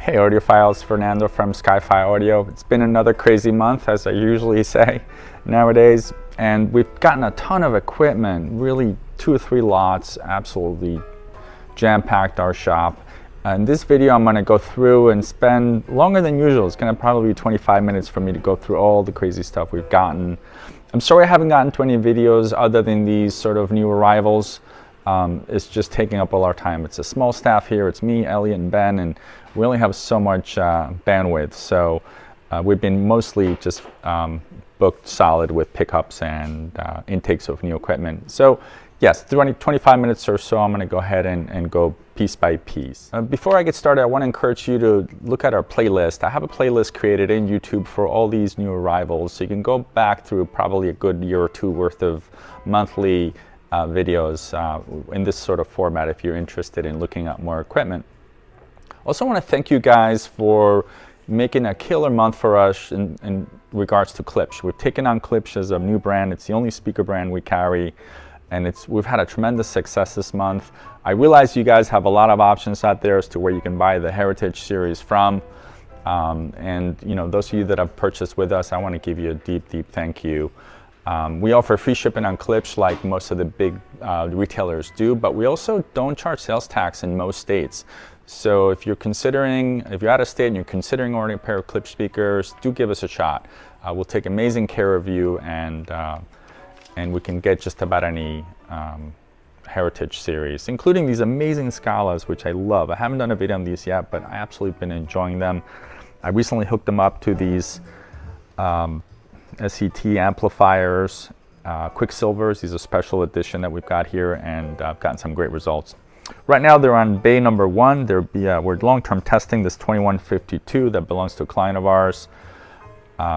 Hey audiophiles, Fernando from SkyFi Audio. It's been another crazy month, as I usually say nowadays, and we've gotten a ton of equipment, really 2 or 3 lots, absolutely jam-packed our shop. In this video I'm going to go through and spend longer than usual. It's going to probably be 25 minutes for me to go through all the crazy stuff we've gotten. I'm sorry I haven't gotten to any videos other than these sort of new arrivals. It's just taking up all our time. It's a small staff here. It's me, Elliot, and Ben, and we only have so much bandwidth. So we've been mostly just booked solid with pickups and intakes of new equipment. So yes, 25 minutes or so, I'm going to go ahead and go piece by piece. Before I get started, I want to encourage you to look at our playlist. I have a playlist created in YouTube for all these new arrivals. So you can go back through probably a good year or two worth of monthly videos in this sort of format if you're interested in looking at more equipment. Also want to thank you guys for making a killer month for us in regards to Klipsch. We've taken on Klipsch as a new brand. It's the only speaker brand we carry, and we've had a tremendous success this month. I realize you guys have a lot of options out there as to where you can buy the Heritage series from, and you know, those of you that have purchased with us, I want to give you a deep thank you. We offer free shipping on Klipsch like most of the big retailers do, but we also don't charge sales tax in most states. So if you're out of state and you're considering ordering a pair of Klipsch speakers, do give us a shot. We'll take amazing care of you, and we can get just about any Heritage series, including these amazing Scalas, which I love. I haven't done a video on these yet, but I absolutely been enjoying them. I recently hooked them up to these SET amplifiers, Quicksilvers. These are special edition that we've got here, and I've gotten some great results. Right now they're on bay number 1. We're long-term testing this 2152 that belongs to a client of ours.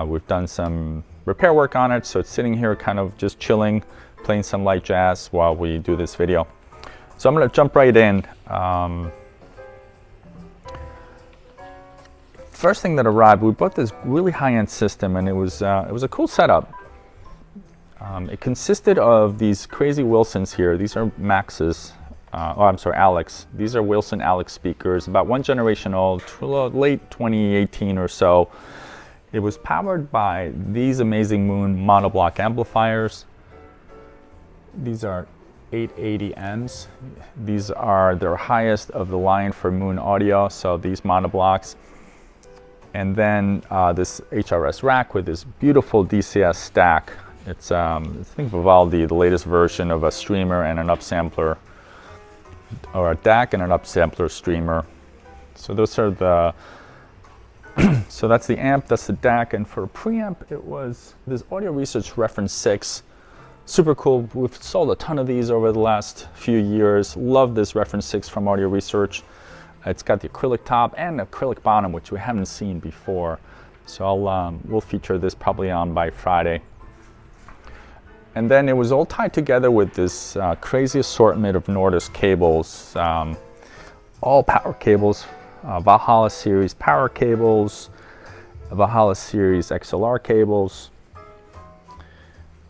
We've done some repair work on it, so it's sitting here kind of just chilling, playing some light jazz while we do this video. So I'm going to jump right in. First thing that arrived, we bought this really high-end system, and it was a cool setup. It consisted of these crazy Wilsons here. These are Maxes. Alex. These are Wilson Alex speakers, about 1 generation old, late 2018 or so. It was powered by these amazing Moon monoblock amplifiers. These are 880Ms. These are their highest of the line for Moon audio, so these monoblocks. And then this HRS rack with this beautiful dCS stack. It's I think Vivaldi, the latest version of a streamer and an upsampler, or a DAC and an upsampler streamer. So those are the so that's the amp, that's the DAC, and for preamp it was this Audio Research Reference 6. Super cool. We've sold a ton of these over the last few years. Love this Reference 6 from Audio Research. It's got the acrylic top and acrylic bottom, which we haven't seen before. So we'll feature this probably on by Friday. And then it was all tied together with this crazy assortment of Nordost cables, all power cables, Valhalla series power cables, Valhalla series XLR cables,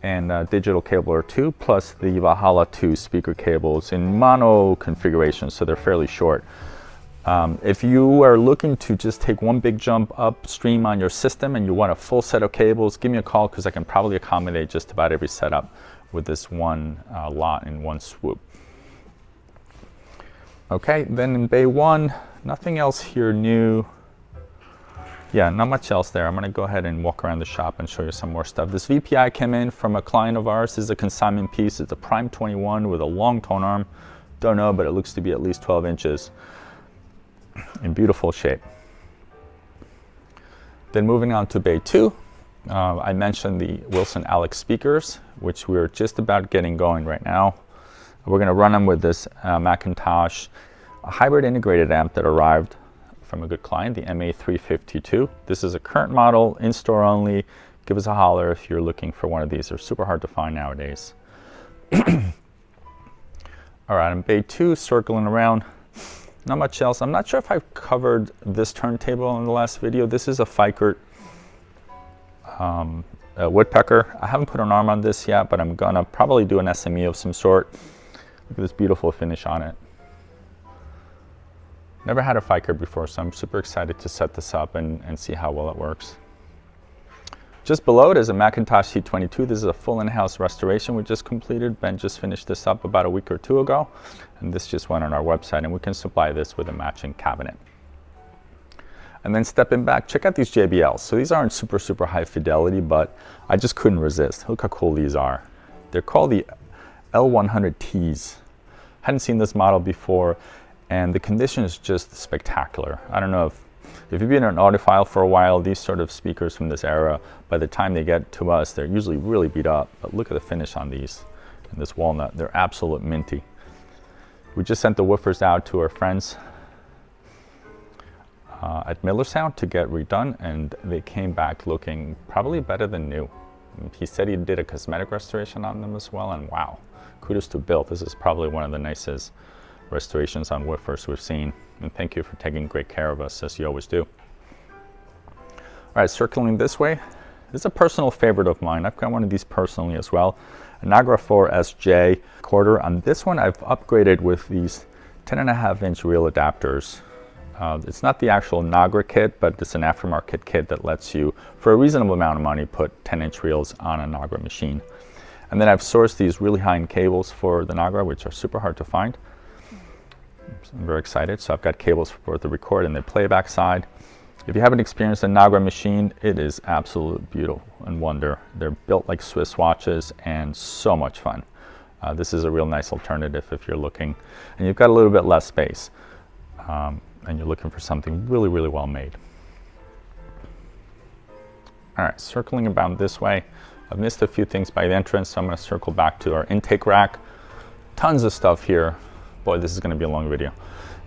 and digital cable or 2, plus the Valhalla 2 speaker cables in mono configuration, so they're fairly short. If you are looking to just take one big jump upstream on your system and you want a full set of cables, give me a call, because I can probably accommodate just about every setup with this one lot in one swoop. Okay, then in bay 1, nothing else here new. Yeah, not much else there. I'm going to go ahead and walk around the shop and show you some more stuff. This VPI came in from a client of ours. This is a consignment piece. It's a Prime 21 with a long tone arm. Don't know, but it looks to be at least 12 inches. In beautiful shape. Then moving on to bay 2, I mentioned the Wilson Alex speakers, which we're just about getting going right now. We're going to run them with this Macintosh hybrid integrated amp that arrived from a good client, the MA352. This is a current model, in-store only. Give us a holler if you're looking for one of these. They're super hard to find nowadays. All right, in bay 2, circling around. Not much else. I'm not sure if I've covered this turntable in the last video. This is a Fikert Woodpecker. I haven't put an arm on this yet, but I'm gonna probably do an SME of some sort. Look at this beautiful finish on it. Never had a Fiker before, so I'm super excited to set this up and see how well it works. Just below it is a Macintosh C22. This is a full in-house restoration we just completed. Ben just finished this up about a week or two ago, and this just went on our website, and we can supply this with a matching cabinet. And then stepping back, check out these JBLs. So these aren't super high fidelity, but I just couldn't resist. Look how cool these are. They're called the L100Ts. Hadn't seen this model before, and the condition is just spectacular. I don't know if you've been an audiophile for a while, these sort of speakers from this era, by the time they get to us, they're usually really beat up. But look at the finish on these, and this walnut. They're absolute minty. We just sent the woofers out to our friends at Miller Sound to get redone, and they came back looking probably better than new. He said he did a cosmetic restoration on them as well, and wow, kudos to Bill. This is probably one of the nicest restorations on woofers we've seen, and thank you for taking great care of us, as you always do. All right, circling this way, this is a personal favorite of mine. I've got one of these personally as well, a Nagra 4 SJ recorder. On this one, I've upgraded with these 10.5-inch reel adapters. It's not the actual Nagra kit, but it's an aftermarket kit that lets you, for a reasonable amount of money, put 10-inch reels on a Nagra machine. And then I've sourced these really high-end cables for the Nagra, which are super hard to find. So I'm very excited. So I've got cables for the record and the playback side. If you haven't experienced a Nagra machine, it is absolute beauty and wonder. They're built like Swiss watches and so much fun. This is a real nice alternative if you're looking, and you've got a little bit less space, and you're looking for something really well made. All right, circling about this way. I've missed a few things by the entrance, so I'm going to circle back to our intake rack. Tons of stuff here. Boy, this is going to be a long video.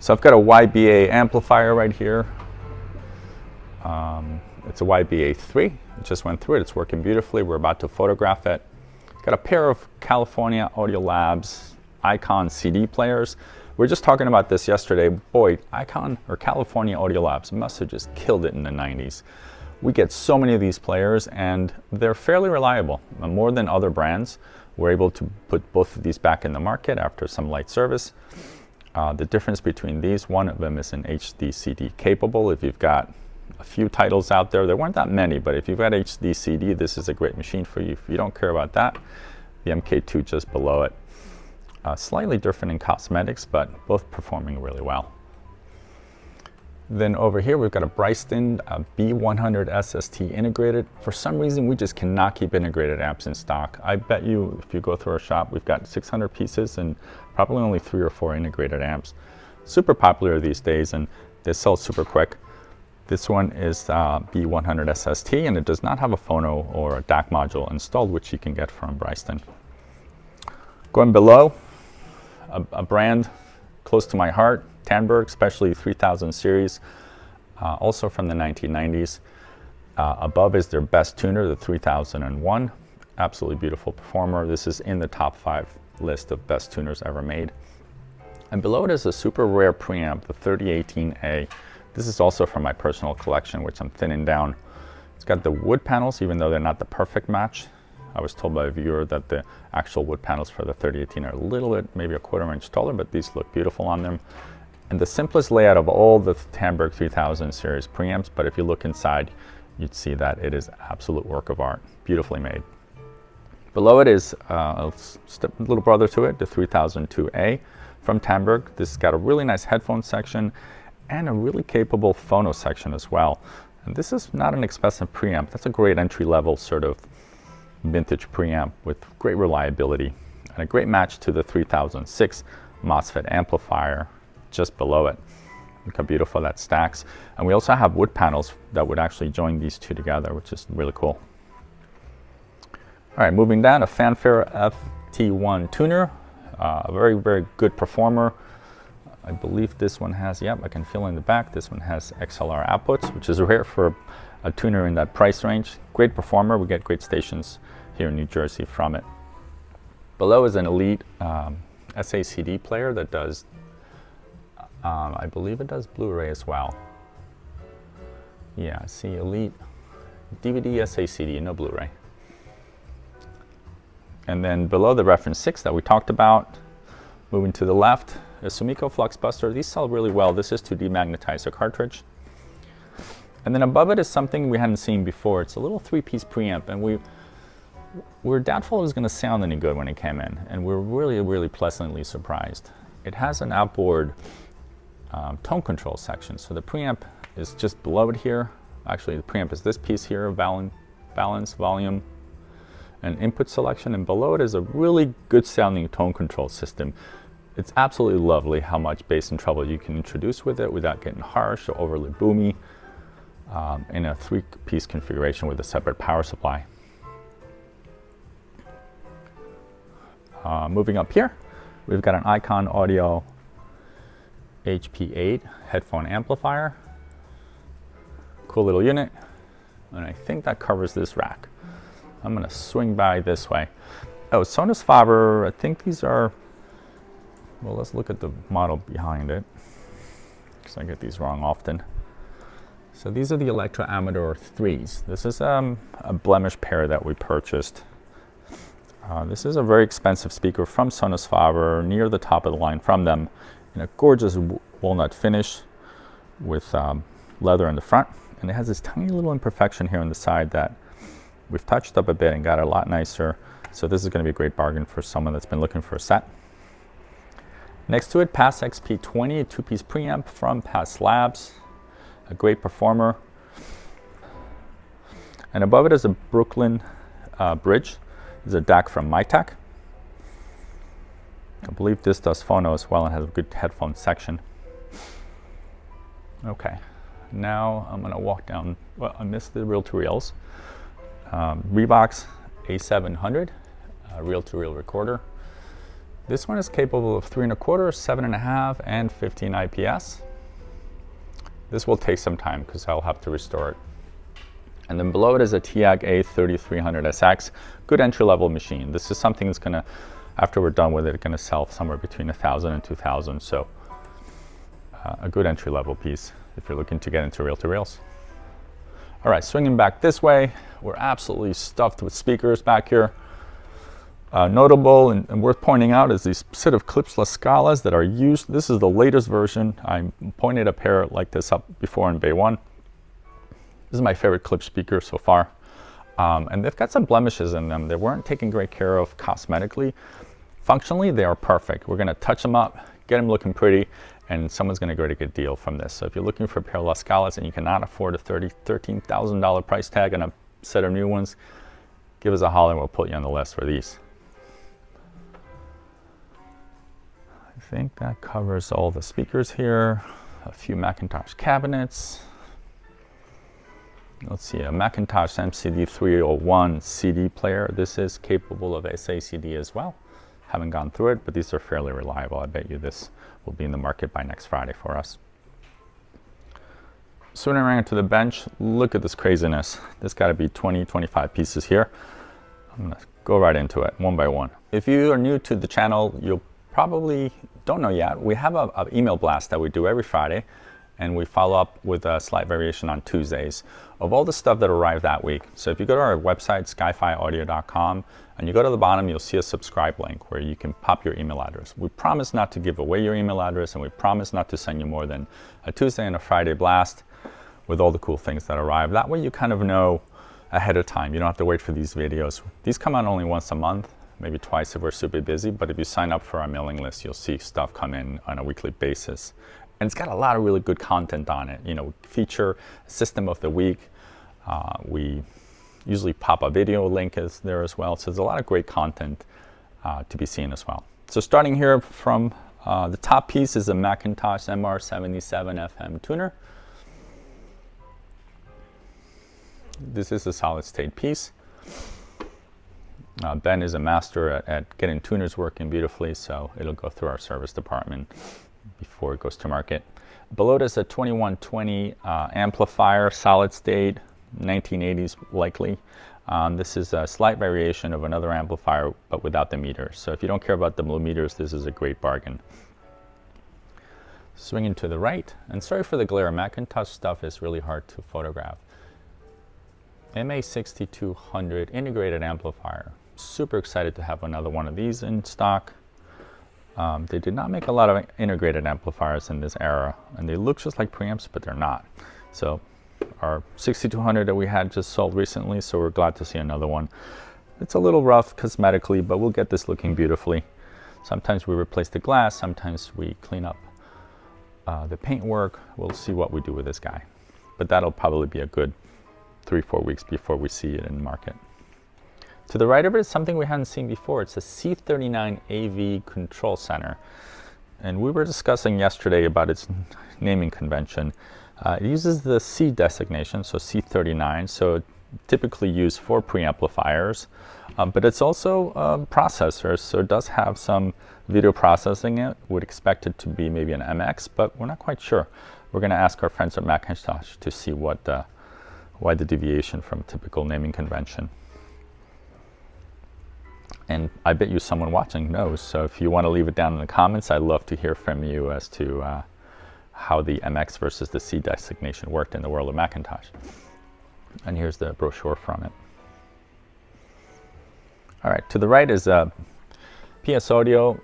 So I've got a YBA amplifier right here. It's a YBA3. It just went through it. It's working beautifully. We're about to photograph it. Got a pair of California Audio Labs Icon CD players. We were just talking about this yesterday. Boy, Icon or California Audio Labs must have just killed it in the 90s. We get so many of these players, and they're fairly reliable. More than other brands. We're able to put both of these back in the market after some light service. The difference between these, one of them is an HD CD capable. If you've got a few titles out there, there weren't that many, but if you've got HD CD, this is a great machine for you. If you don't care about that, the MK2 just below it. Slightly different in cosmetics, but both performing really well. Then over here, we've got a Bryston B100 SST integrated. For some reason, we just cannot keep integrated amps in stock. I bet you, if you go through our shop, we've got 600 pieces and probably only 3 or 4 integrated amps. Super popular these days, and they sell super quick. This one is B100 SST, and it does not have a phono or a DAC module installed, which you can get from Bryston. Going below, a brand close to my heart, Tandberg, especially 3000 series, also from the 1990s. Above is their best tuner, the 3001. Absolutely beautiful performer. This is in the top 5 list of best tuners ever made. And below it is a super rare preamp, the 3018A. This is also from my personal collection, which I'm thinning down. It's got the wood panels, even though they're not the perfect match. I was told by a viewer that the actual wood panels for the 3018 are a little bit, maybe a 1/4 inch taller, but these look beautiful on them. And the simplest layout of all the Tandberg 3000 series preamps, but if you look inside, you'd see that it is absolute work of art, beautifully made. Below it is a little brother to it, the 3002A from Tandberg. This has got a really nice headphone section and a really capable phono section as well. And this is not an expensive preamp. That's a great entry-level sort of vintage preamp with great reliability and a great match to the 3006 MOSFET amplifier just below it. Look how beautiful that stacks. And we also have wood panels that would actually join these two together, which is really cool. All right, moving down, a Fanfare FT1 tuner, a very good performer. I believe this one has, yep, I can feel in the back, this one has XLR outputs, which is rare for a tuner in that price range. Great performer, we get great stations here in New Jersey from it. Below is an Elite SACD player that does, I believe it does Blu-ray as well. Yeah, see, Elite DVD SACD, no Blu-ray. And then below the reference 6 that we talked about, moving to the left, a Sumiko flux buster. These sell really well. This is to demagnetize a cartridge. And then above it is something we hadn't seen before. It's a little 3-piece preamp, and we were doubtful it was going to sound any good when it came in, and we're really pleasantly surprised. It has an outboard tone control section. So the preamp is just below it here. Actually, the preamp is this piece here, balance, volume, and input selection, and below it is a really good sounding tone control system. It's absolutely lovely how much bass and treble you can introduce with it without getting harsh or overly boomy, in a 3-piece configuration with a separate power supply. Moving up here, we've got an Icon Audio HP8 headphone amplifier. Cool little unit, and I think that covers this rack. I'm going to swing by this way. Oh, Sonos Faber, I think these are, well, let's look at the model behind it, because I get these wrong often. So these are the Electro Amador 3s. This is a blemish pair that we purchased. This is a very expensive speaker from Sonos Faber, near the top of the line from them, in a gorgeous walnut finish with leather in the front. And it has this tiny little imperfection here on the side that we've touched up a bit and got it a lot nicer. So this is going to be a great bargain for someone that's been looking for a set. Next to it, Pass XP20, a 2-piece preamp from Pass Labs, a great performer. And above it is a Brooklyn bridge. This is a DAC from Mytek. I believe this does phono as well and has a good headphone section. Okay, now I'm going to walk down. Well, I missed the reel-to-reels. Reeboks A700, reel-to-reel recorder. This one is capable of 3 1/4, 7.5, and 15 IPS. This will take some time because I'll have to restore it. And then below it is a TIAG A3300SX, good entry-level machine. This is something that's going to, after we're done with it, going to sell somewhere between 1,000 and 2,000. So a good entry-level piece if you're looking to get into reel-to-reels. All right, swinging back this way, we're absolutely stuffed with speakers back here. Notable and worth pointing out is these set of Klipsch La Scalas that are used. This is the latest version. I pointed a pair like this up before in Bay 1. This is my favorite Klipsch speaker so far. And they've got some blemishes in them. They weren't taken great care of cosmetically. Functionally, they are perfect. We're going to touch them up, get them looking pretty, and someone's going to get a good deal from this. So if you're looking for a pair of La Scalas and you cannot afford a $13,000 price tag on a set of new ones, give us a holler and we'll put you on the list for these. I think that covers all the speakers here. A few Macintosh cabinets. Let's see, a Macintosh MCD301 CD player. This is capable of SACD as well. Haven't gone through it, but these are fairly reliable. I bet you this will be in the market by next Friday for us. Swinging around to the bench, look at this craziness. There's got to be 20, 25 pieces here. I'm going to go right into it, one by one. If you are new to the channel, you'll probably don't know yet. We have an email blast that we do every Friday, and we follow up with a slight variation on Tuesdays of all the stuff that arrived that week. So if you go to our website, skyfiaudio.com, and you go to the bottom, you'll see a subscribe link where you can pop your email address. We promise not to give away your email address, and we promise not to send you more than a Tuesday and a Friday blast with all the cool things that arrive. That way you kind of know ahead of time. You don't have to wait for these videos. These come out only once a month, maybe twice if we're super busy, but if you sign up for our mailing list, you'll see stuff come in on a weekly basis. And it's got a lot of really good content on it. You know, feature system of the week. We usually pop a video link is there as well. So there's a lot of great content to be seen as well. So starting here from the top piece is a Macintosh MR77 FM tuner. This is a solid state piece. Ben is a master at getting tuners working beautifully, so it'll go through our service department before it goes to market. Below it is a 2120 amplifier, solid state, 1980s likely. This is a slight variation of another amplifier, but without the meters. So if you don't care about the blue meters, this is a great bargain. Swinging to the right, and sorry for the glare, Macintosh stuff is really hard to photograph. MA6200 integrated amplifier. Super excited to have another one of these in stock. They did not make a lot of integrated amplifiers in this era, and they look just like preamps, but they're not. So our 6200 that we had just sold recently, so we're glad to see another one. It's a little rough cosmetically, but we'll get this looking beautifully. Sometimes we replace the glass, sometimes we clean up the paint work. We'll see what we do with this guy. But that'll probably be a good 3-4 weeks before we see it in the market. To the right of it is something we hadn't seen before. It's a C39 AV control center. And we were discussing yesterday about its naming convention. It uses the C designation, so C39, so typically used for preamplifiers. But it's also processors, so it does have some video processing. It would expect it to be maybe an MX, but we're not quite sure. We're going to ask our friends at Macintosh to see why the deviation from a typical naming convention. And I bet you someone watching knows, so if you want to leave it down in the comments, I'd love to hear from you as to how the MX versus the C designation worked in the world of Macintosh. And here's the brochure from it. All right, to the right is a PS Audio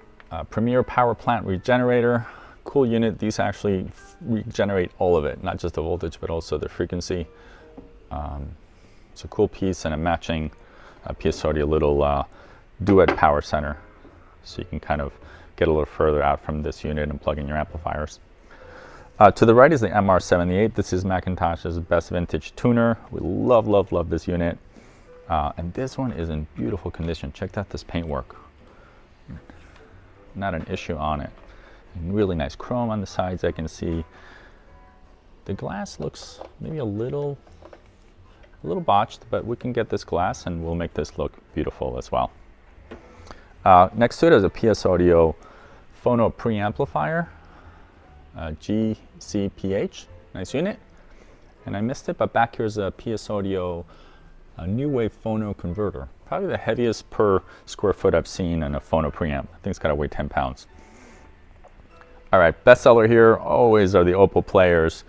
Premier Power Plant Regenerator. Cool unit. These actually regenerate all of it, not just the voltage, but also the frequency. It's a cool piece and a matching PS Audio little duet power center, so you can kind of get a little further out from this unit and plug in your amplifiers. To the right is the MR78. This is Macintosh's best vintage tuner. We love, love, love this unit. And this one is in beautiful condition. Check out this paintwork. Not an issue on it. And really nice chrome on the sides, I can see. The glass looks maybe a little botched, but we can get this glass and we'll make this look beautiful as well. Next to it is a PS Audio phono preamplifier, GCPH, nice unit. And I missed it, but back here's a PS Audio new wave phono converter. Probably the heaviest per square foot I've seen in a phono preamp. I think it's got to weigh 10 pounds. All right, bestseller here always are the Opal players.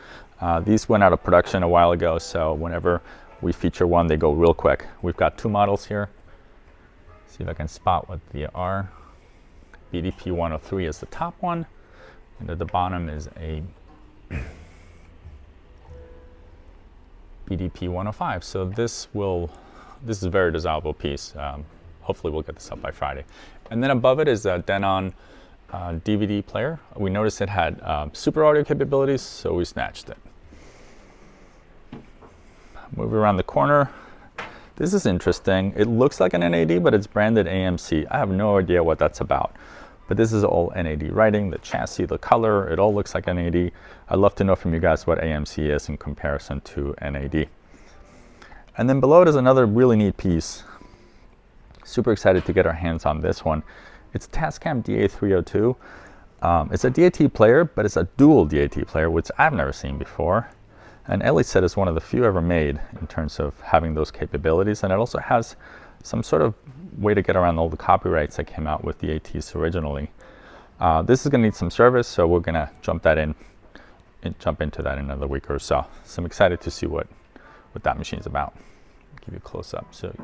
These went out of production a while ago, so whenever we feature one, they go real quick. We've got two models here. See if I can spot what they are. BDP 103 is the top one, and at the bottom is a BDP 105. So this is a very desirable piece. Hopefully we'll get this up by Friday. And then above it is a Denon DVD player. We noticed it had super audio capabilities, so we snatched it. Move around the corner. This is interesting. It looks like an NAD, but it's branded AMC. I have no idea what that's about. But this is all NAD writing, the chassis, the color, it all looks like NAD. I'd love to know from you guys what AMC is in comparison to NAD. And then below it is another really neat piece. Super excited to get our hands on this one. It's Tascam DA302. It's a DAT player, but it's a dual DAT player, which I've never seen before. And Ellie said it's one of the few ever made in terms of having those capabilities. And it also has some sort of way to get around all the copyrights that came out with DATs originally. This is going to need some service, so we're going to jump into that in another week or so. So I'm excited to see what that machine's about. I'll give you a close up. So,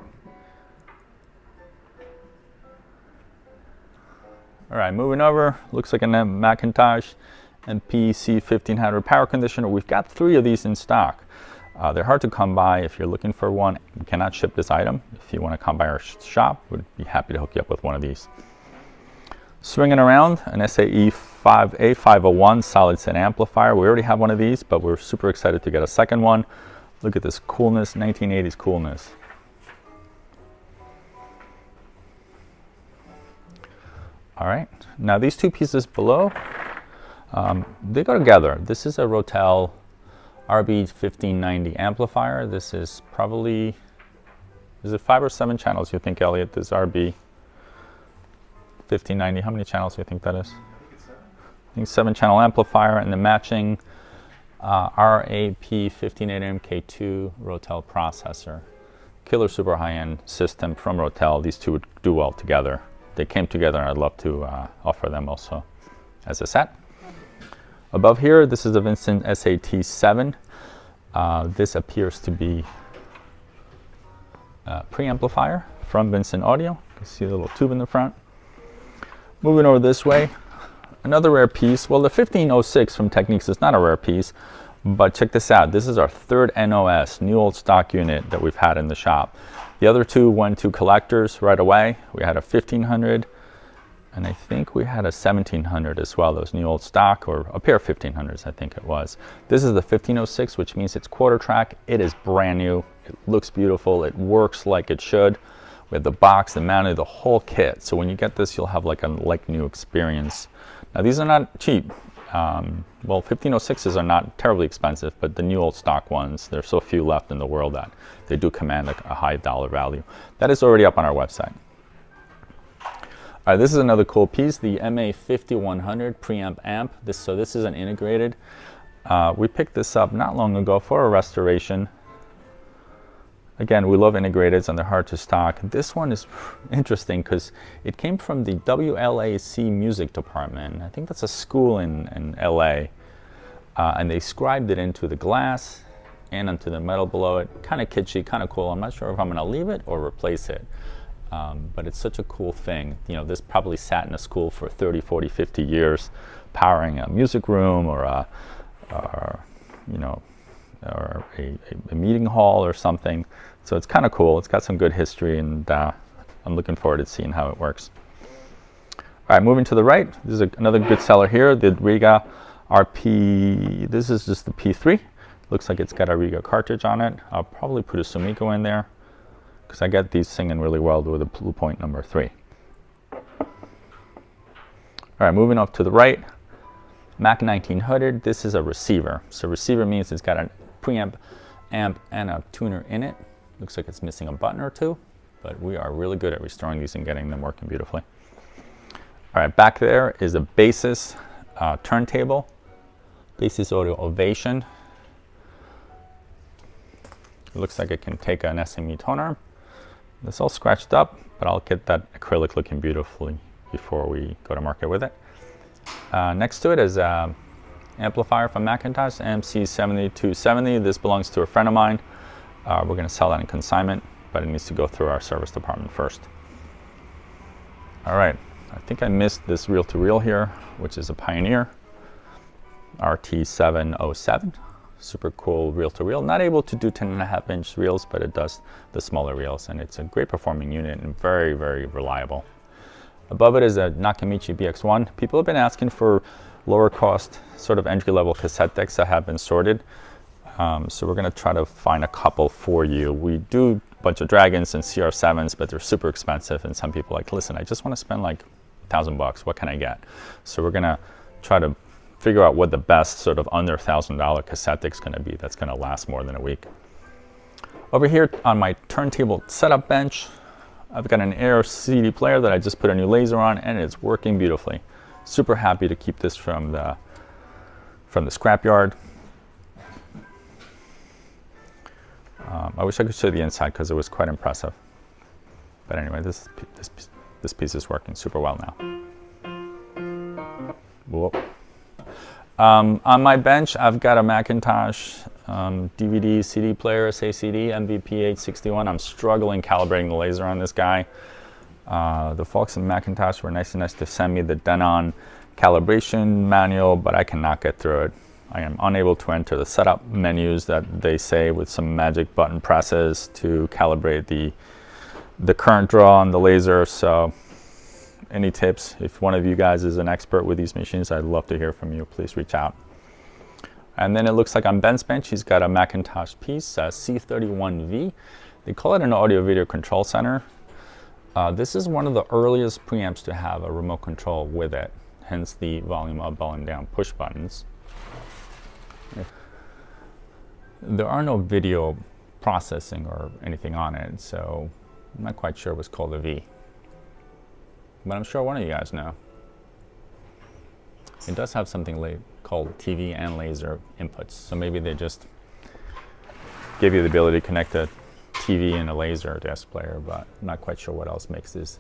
all right, moving over. Looks like a Macintosh MPC 1500 power conditioner. We've got 3 of these in stock. They're hard to come by. If you're looking for one, we cannot ship this item. If you want to come by our shop, we'd be happy to hook you up with one of these. Swinging around, an SAE 5A501 solid state amplifier. We already have one of these, but we're super excited to get a second one. Look at this coolness, 1980s coolness. All right, now these two pieces below, they go together. This is a Rotel RB1590 amplifier. This is probably, is it 5 or 7 channels you think, Elliot? This RB1590, how many channels do you think that is? I think 7-channel amplifier, and the matching RAP1580MK2 Rotel processor. Killer super high-end system from Rotel. These two would do well together. They came together, and I'd love to offer them also as a set. Above here, this is a Vincent SAT7. This appears to be a preamplifier from Vincent Audio. You can see the little tube in the front. Moving over this way, another rare piece. Well, the 1506 from Techniques is not a rare piece, but check this out. This is our third NOS, new old stock unit that we've had in the shop. The other two went to collectors right away. We had a 1500, and I think we had a 1700 as well, those new old stock, or a pair of 1500s, I think it was. This is the 1506, which means it's quarter track. It is brand new. It looks beautiful. It works like it should. We have the box, the mounted, the whole kit. So when you get this, you'll have like a like-new experience. Now, these are not cheap. Well, 1506s are not terribly expensive, but the new old stock ones, there's so few left in the world that they do command a high dollar value. That is already up on our website. All right, this is another cool piece, the MA5100 preamp amp. So this is an integrated. We picked this up not long ago for a restoration. Again, we love integrateds and they're hard to stock. This one is interesting because it came from the WLAC music department. I think that's a school in LA. And they scribed it into the glass and onto the metal below it. Kind of kitschy, kind of cool. I'm not sure if I'm going to leave it or replace it. But it's such a cool thing. You know, this probably sat in a school for 30, 40, 50 years, powering a music room or a meeting hall or something. So it's kind of cool. It's got some good history, and I'm looking forward to seeing how it works. All right, moving to the right, this is another good seller here, the Riga RP. This is just the P3. Looks like it's got a Riga cartridge on it. I'll probably put a Sumiko in there because I get these singing really well with a Blue Point number 3. All right, moving up to the right, Mac 1900. This is a receiver. So receiver means it's got a preamp, amp, and a tuner in it. Looks like it's missing a button or two, but we are really good at restoring these and getting them working beautifully. All right, back there is a Basis turntable, Basis Audio Ovation. It looks like it can take an SME tone arm. It's all scratched up, but I'll get that acrylic looking beautifully before we go to market with it. Next to it is an amplifier from Macintosh, MC7270. This belongs to a friend of mine. We're going to sell that in consignment, but it needs to go through our service department first. All right, I think I missed this reel-to-reel here, which is a Pioneer RT707. Super cool reel-to-reel. Not able to do 10.5-inch reels, but it does the smaller reels, and it's a great performing unit and very, very reliable. Above it is a Nakamichi BX1. People have been asking for lower cost, sort of entry-level cassette decks that have been sorted. So we're going to try to find a couple for you. We do a bunch of Dragons and CR7s, but they're super expensive, and some people are like, listen, I just want to spend like $1,000. What can I get? So we're going to try to figure out what the best sort of under $1,000 cassette deck is going to be that's going to last more than a week. Over here on my turntable setup bench, I've got an Air CD player that I just put a new laser on, and it's working beautifully. Super happy to keep this from the scrapyard. I wish I could show you the inside because it was quite impressive. But anyway, this piece is working super well now. Whoop. On my bench, I've got a Macintosh DVD CD player, SACD, MVP 861. I'm struggling calibrating the laser on this guy. The folks in Macintosh were nice enough to send me the Denon calibration manual, but I cannot get through it. I am unable to enter the setup menus that they say with some magic button presses to calibrate the current draw on the laser. So any tips? If one of you guys is an expert with these machines, I'd love to hear from you. Please reach out. And then it looks like on Ben's bench, he's got a Macintosh piece, C31V. They call it an audio video control center. This is one of the earliest preamps to have a remote control with it, hence the volume up, volume down push buttons. There are no video processing or anything on it, so I'm not quite sure what's called a V. But I'm sure one of you guys know. It does have something called TV and laser inputs, so maybe they just give you the ability to connect a TV and a laser desk player, but I'm not quite sure what else makes this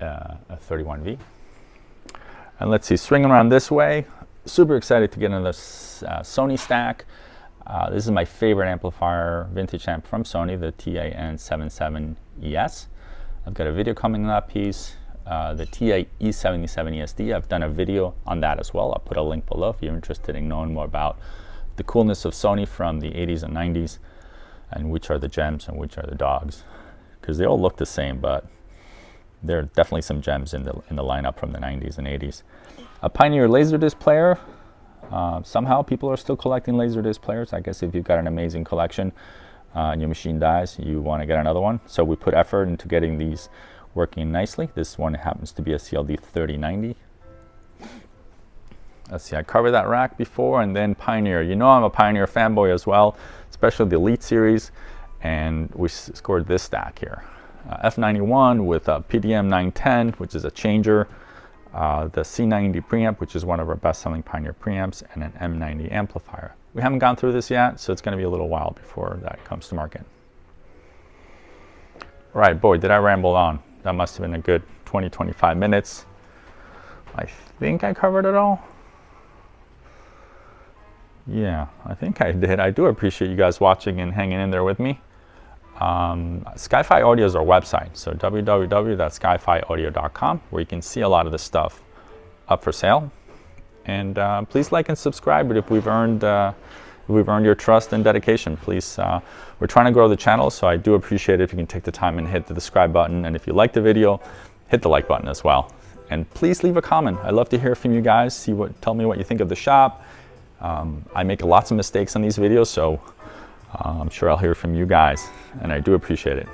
a 31V. And let's see, swing around this way. Super excited to get another Sony stack. This is my favorite amplifier, vintage amp from Sony, the TAN77ES. I've got a video coming in that piece. the TI E77 ESD. I've done a video on that as well. I'll put a link below if you're interested in knowing more about the coolness of Sony from the 80s and 90s, and which are the gems and which are the dogs, because they all look the same, but there are definitely some gems in the lineup from the 90s and 80s. A Pioneer Laserdisc player. Somehow people are still collecting Laserdisc players. I guess if you've got an amazing collection and your machine dies, you want to get another one. So we put effort into getting these working nicely. This one happens to be a CLD 3090. Let's see, I covered that rack before. And then Pioneer. You know I'm a Pioneer fanboy as well, especially the Elite series. And we scored this stack here. F91 with a PDM 910, which is a changer. The C90 preamp, which is one of our best-selling Pioneer preamps, and an M90 amplifier. We haven't gone through this yet, so it's going to be a little while before that comes to market. All right, boy, did I ramble on. That must have been a good 20-25 minutes. I think I covered it all. Yeah, I think I did. I do appreciate you guys watching and hanging in there with me. SkyFi Audio is our website, so www.skyfiaudio.com, where you can see a lot of this stuff up for sale. And please like and subscribe. But if we've earned your trust and dedication, please. We're trying to grow the channel, so I do appreciate it if you can take the time and hit the subscribe button. And if you like the video, hit the like button as well. And please leave a comment. I love to hear from you guys. Tell me what you think of the shop. I make lots of mistakes on these videos, so I'm sure I'll hear from you guys, and I do appreciate it.